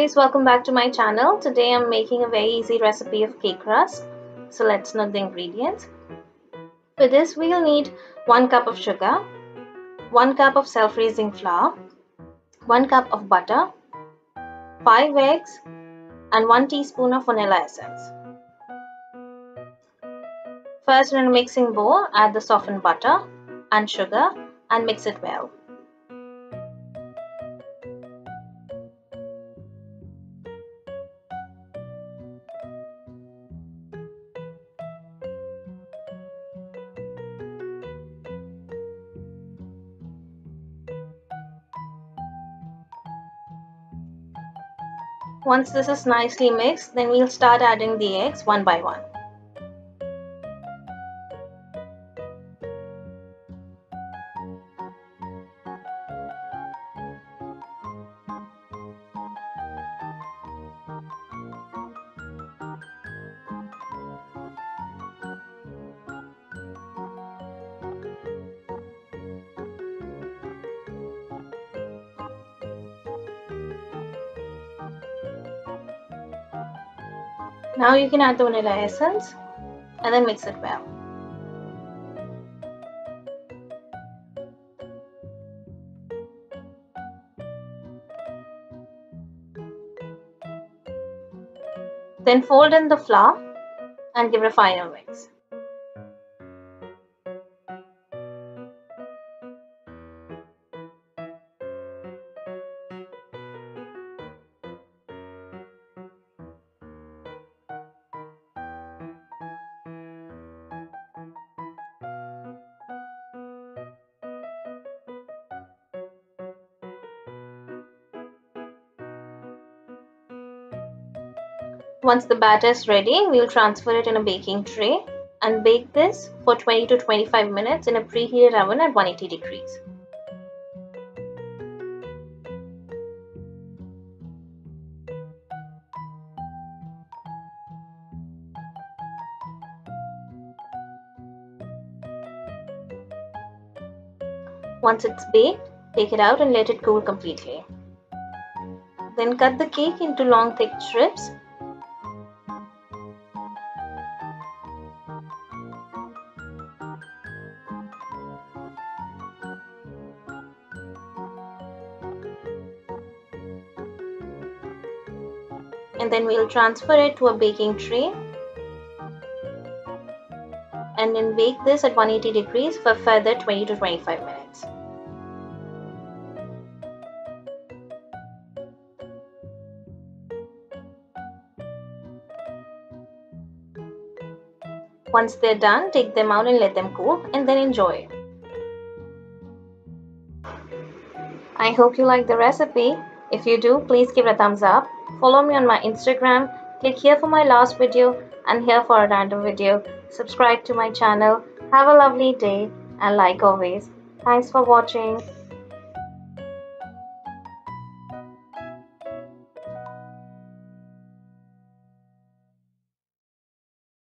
guys, welcome back to my channel. Today I'm making a very easy recipe of cake rusk. So let's note the ingredients. For this we'll need 1 cup of sugar, 1 cup of self-raising flour, 1 cup of butter, 5 eggs and 1 teaspoon of vanilla essence. First, in a mixing bowl, add the softened butter and sugar and mix it well. Once this is nicely mixed, then we'll start adding the eggs one by one. Now you can add the vanilla essence and then mix it well. Then fold in the flour and give it a final mix. Once the batter is ready, we'll transfer it in a baking tray and bake this for 20 to 25 minutes in a preheated oven at 180 degrees. Once it's baked, take it out and let it cool completely. Then cut the cake into long thick strips. And then we'll transfer it to a baking tray and then bake this at 180 degrees for further 20 to 25 minutes. Once they're done, take them out and let them cool and then enjoy. I hope you like the recipe. If you do, please give it a thumbs up. Follow me on my Instagram. Click here for my last video and here for a random video. Subscribe to my channel. Have a lovely day and like always, thanks for watching.